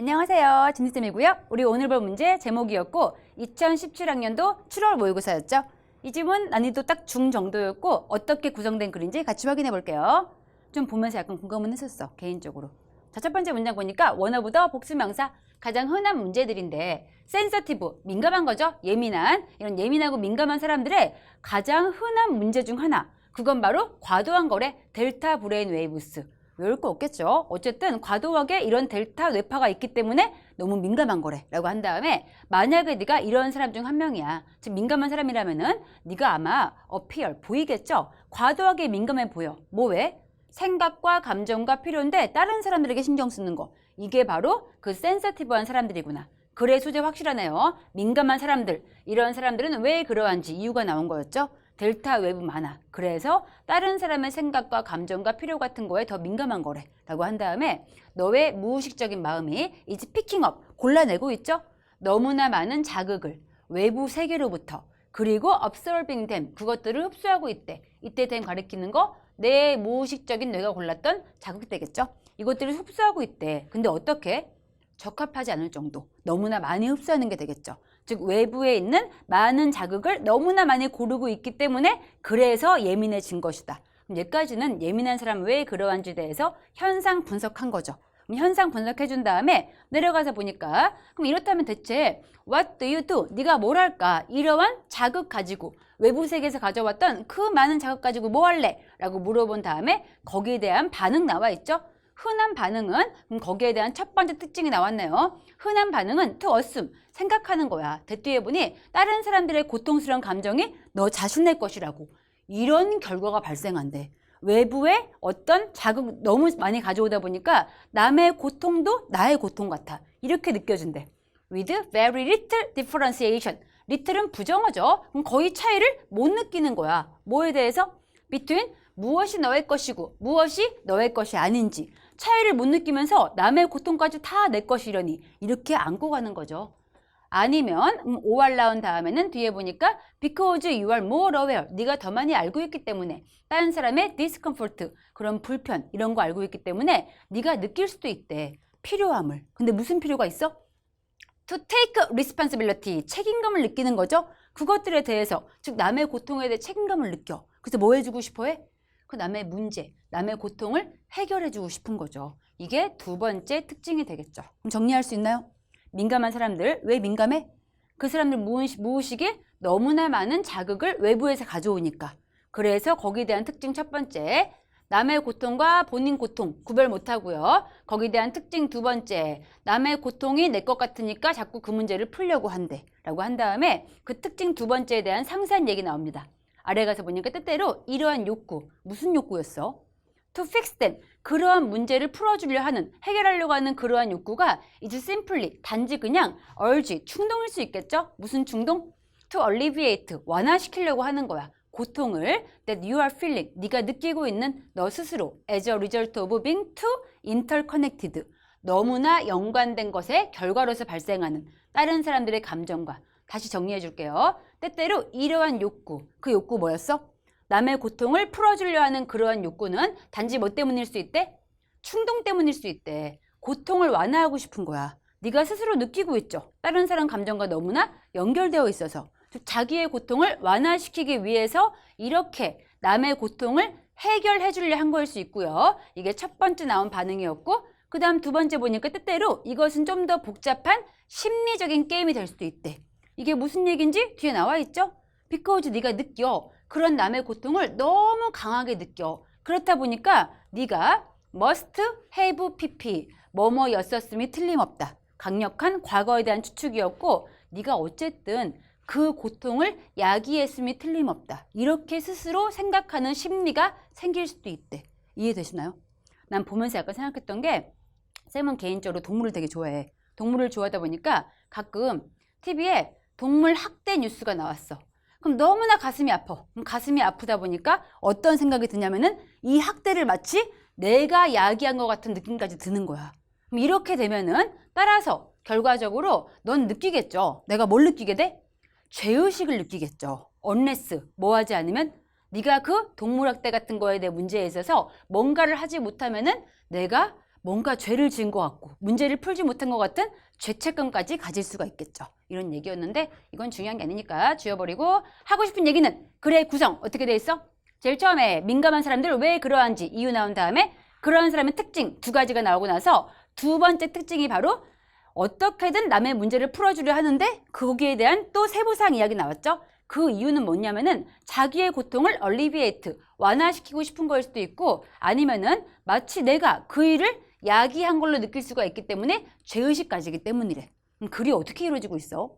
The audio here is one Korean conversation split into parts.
안녕하세요. 진희쌤이고요. 우리 오늘 볼 문제 제목이었고 2017학년도 7월 모의고사였죠. 이 질문 난이도 딱 중 정도였고 어떻게 구성된 글인지 같이 확인해 볼게요. 좀 보면서 약간 궁금은 했었어, 개인적으로. 자, 첫 번째 문장 보니까 원어부터 복수명사 가장 흔한 문제들인데 센서티브, 민감한 거죠. 예민한, 이런 예민하고 민감한 사람들의 가장 흔한 문제 중 하나, 그건 바로 과도한 거래, 델타 브레인 웨이브스. 외울 거 없겠죠. 어쨌든 과도하게 이런 델타 뇌파가 있기 때문에 너무 민감한 거래 라고 한 다음에 만약에 네가 이런 사람 중 한 명이야. 즉 민감한 사람이라면은 네가 아마 appear, 보이겠죠. 과도하게 민감해 보여. 뭐 왜? 생각과 감정과 필요인데 다른 사람들에게 신경 쓰는 거. 이게 바로 그 센서티브한 사람들이구나. 그래, 소재 확실하네요. 민감한 사람들. 이런 사람들은 왜 그러한지 이유가 나온 거였죠. 델타 웨브 많아. 그래서 다른 사람의 생각과 감정과 필요 같은 거에 더 민감한 거래 라고 한 다음에 너의 무의식적인 마음이 이제 피킹업, 골라내고 있죠. 너무나 많은 자극을 외부 세계로부터 그리고 absorbing them, 그것들을 흡수하고 있대. 이때 them 가리키는 거 내 무의식적인 뇌가 골랐던 자극되겠죠. 이것들을 흡수하고 있대. 근데 어떻게? 적합하지 않을 정도, 너무나 많이 흡수하는 게 되겠죠. 즉 외부에 있는 많은 자극을 너무나 많이 고르고 있기 때문에 그래서 예민해진 것이다. 그럼 여기까지는 예민한 사람 왜 그러한지에 대해서 현상 분석한 거죠. 그럼 현상 분석해 준 다음에 내려가서 보니까 그럼 이렇다면 대체 What do you do? 네가 뭘 할까? 이러한 자극 가지고 외부 세계에서 가져왔던 그 많은 자극 가지고 뭐 할래? 라고 물어본 다음에 거기에 대한 반응 나와 있죠. 흔한 반응은, 그럼 거기에 대한 첫 번째 특징이 나왔네요. 흔한 반응은 to assume, 생각하는 거야. 뒤에 보니 다른 사람들의 고통스러운 감정이 너 자신의 것이라고. 이런 결과가 발생한대. 외부에 어떤 자극 너무 많이 가져오다 보니까 남의 고통도 나의 고통 같아. 이렇게 느껴진대. With very little differentiation. little은 부정어죠. 그럼 거의 차이를 못 느끼는 거야. 뭐에 대해서? between 무엇이 너의 것이고 무엇이 너의 것이 아닌지 차이를 못 느끼면서 남의 고통까지 다 내 것이려니 이렇게 안고 가는 거죠. 아니면 OR 나온 다음에는 뒤에 보니까 because you are more aware, 네가 더 많이 알고 있기 때문에 다른 사람의 discomfort, 그런 불편 이런 거 알고 있기 때문에 네가 느낄 수도 있대. 필요함을. 근데 무슨 필요가 있어? To take responsibility, 책임감을 느끼는 거죠. 그것들에 대해서, 즉 남의 고통에 대해 책임감을 느껴. 그래서 뭐 해주고 싶어 해? 그 남의 문제, 남의 고통을 해결해주고 싶은 거죠. 이게 두 번째 특징이 되겠죠. 그럼 정리할 수 있나요? 민감한 사람들, 왜 민감해? 그 사람들 무의식에 너무나 많은 자극을 외부에서 가져오니까. 그래서 거기에 대한 특징 첫 번째, 남의 고통과 본인 고통 구별 못하고요. 거기에 대한 특징 두 번째, 남의 고통이 내 것 같으니까 자꾸 그 문제를 풀려고 한대 라고 한 다음에 그 특징 두 번째에 대한 상세한 얘기 나옵니다. 아래 가서 보니까 뜻대로 이러한 욕구, 무슨 욕구였어? To fix them, 그러한 문제를 풀어주려 하는, 해결하려고 하는 그러한 욕구가 is simply, 단지 그냥 urge, 충동일 수 있겠죠? 무슨 충동? To alleviate, 완화시키려고 하는 거야. 고통을 that you are feeling, 네가 느끼고 있는 너 스스로 as a result of being too interconnected, 너무나 연관된 것의 결과로서 발생하는 다른 사람들의 감정과. 다시 정리해 줄게요. 때때로 이러한 욕구, 그 욕구 뭐였어? 남의 고통을 풀어주려 하는 그러한 욕구는 단지 뭐 때문일 수 있대? 충동 때문일 수 있대. 고통을 완화하고 싶은 거야. 네가 스스로 느끼고 있죠. 다른 사람 감정과 너무나 연결되어 있어서 자기의 고통을 완화시키기 위해서 이렇게 남의 고통을 해결해 주려 한 거일 수 있고요. 이게 첫 번째 나온 반응이었고, 그 다음 두 번째 보니까 뜻대로 이것은 좀 더 복잡한 심리적인 게임이 될 수도 있대. 이게 무슨 얘기인지 뒤에 나와 있죠? because 네가 느껴. 그런 남의 고통을 너무 강하게 느껴. 그렇다 보니까 네가 must have pp, 뭐뭐였었음이 틀림없다. 강력한 과거에 대한 추측이었고 네가 어쨌든 그 고통을 야기했음이 틀림없다. 이렇게 스스로 생각하는 심리가 생길 수도 있대. 이해되시나요? 난 보면서 약간 생각했던 게, 쌤은 개인적으로 동물을 되게 좋아해. 동물을 좋아하다 보니까 가끔 TV에 동물 학대 뉴스가 나왔어. 그럼 너무나 가슴이 아파. 그럼 가슴이 아프다 보니까 어떤 생각이 드냐면은 이 학대를 마치 내가 야기한 것 같은 느낌까지 드는 거야. 그럼 이렇게 되면은 따라서 결과적으로 넌 느끼겠죠. 내가 뭘 느끼게 돼? 죄의식을 느끼겠죠. unless 뭐 하지 않으면 네가 그 동물학대 같은 거에 대해 문제에 있어서 뭔가를 하지 못하면은 내가 뭔가 죄를 지은 것 같고 문제를 풀지 못한 것 같은 죄책감까지 가질 수가 있겠죠. 이런 얘기였는데 이건 중요한 게 아니니까 지워버리고 하고 싶은 얘기는 글의 구성 어떻게 돼 있어? 제일 처음에 민감한 사람들 왜 그러한지 이유 나온 다음에 그러한 사람의 특징 두 가지가 나오고 나서 두 번째 특징이 바로 어떻게든 남의 문제를 풀어주려 하는데 거기에 대한 또 세부사항 이야기 나왔죠. 그 이유는 뭐냐면은 자기의 고통을 얼리비에이트, 완화시키고 싶은 거일 수도 있고 아니면은 마치 내가 그 일을 야기한 걸로 느낄 수가 있기 때문에 죄의식까지이기 때문이래. 글이 어떻게 이루어지고 있어?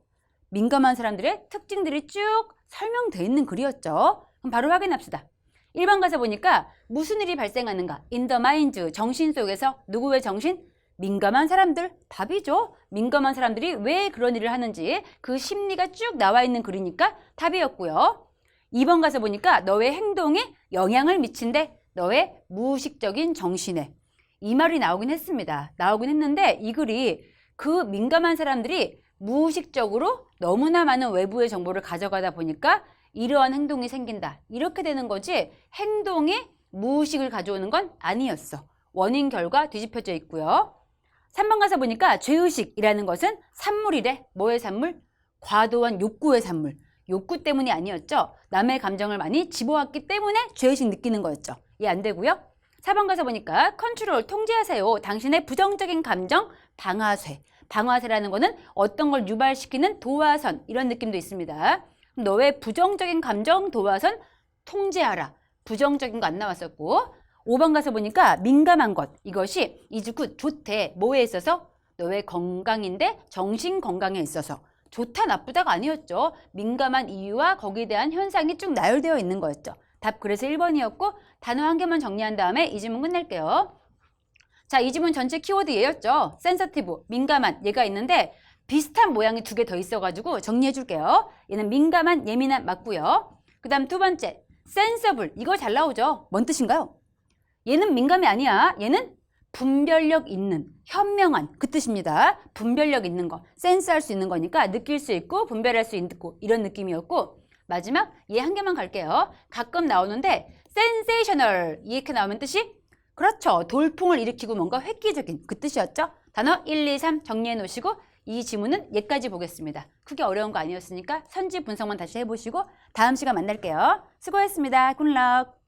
민감한 사람들의 특징들이 쭉 설명되어 있는 글이었죠. 그럼 바로 확인합시다. 1번 가서 보니까 무슨 일이 발생하는가? In the mind, 정신 속에서 누구의 정신? 민감한 사람들, 답이죠. 민감한 사람들이 왜 그런 일을 하는지 그 심리가 쭉 나와 있는 글이니까 답이었고요. 2번 가서 보니까 너의 행동에 영향을 미친대. 너의 무의식적인 정신에. 이 말이 나오긴 했습니다. 나오긴 했는데 이 글이 그 민감한 사람들이 무의식적으로 너무나 많은 외부의 정보를 가져가다 보니까 이러한 행동이 생긴다. 이렇게 되는 거지 행동에 무의식을 가져오는 건 아니었어. 원인 결과 뒤집혀져 있고요. 3번 가서 보니까 죄의식이라는 것은 산물이래. 뭐의 산물? 과도한 욕구의 산물. 욕구 때문이 아니었죠. 남의 감정을 많이 집어왔기 때문에 죄의식 느끼는 거였죠. 이해 안 되고요. 4번 가서 보니까 컨트롤, 통제하세요. 당신의 부정적인 감정 방아쇠. 방아쇠라는 거는 어떤 걸 유발시키는 도화선 이런 느낌도 있습니다. 너의 부정적인 감정 도화선 통제하라. 부정적인 거 안 나왔었고 5번 가서 보니까 민감한 것. 이것이 이즈굿 좋대. 뭐에 있어서? 너의 건강인데 정신 건강에 있어서. 좋다 나쁘다가 아니었죠. 민감한 이유와 거기에 대한 현상이 쭉 나열되어 있는 거였죠. 답 그래서 1번이었고 단어 한 개만 정리한 다음에 이 지문 끝낼게요. 자, 이 지문 전체 키워드 얘였죠. 센서티브, 민감한 얘가 있는데 비슷한 모양이 두 개 더 있어가지고 정리해 줄게요. 얘는 민감한, 예민한 맞고요. 그 다음 두 번째, 센서블. 이거 잘 나오죠. 뭔 뜻인가요? 얘는 민감이 아니야. 얘는 분별력 있는, 현명한 그 뜻입니다. 분별력 있는 거, 센스할 수 있는 거니까 느낄 수 있고 분별할 수 있고 이런 느낌이었고 마지막 얘 한 개만 갈게요. 가끔 나오는데 센세이셔널 이렇게 나오면 뜻이 그렇죠. 돌풍을 일으키고 뭔가 획기적인 그 뜻이었죠. 단어 1, 2, 3 정리해 놓으시고 이 지문은 얘까지 보겠습니다. 크게 어려운 거 아니었으니까 선지 분석만 다시 해보시고 다음 시간 만날게요. 수고했습니다. 굿럭.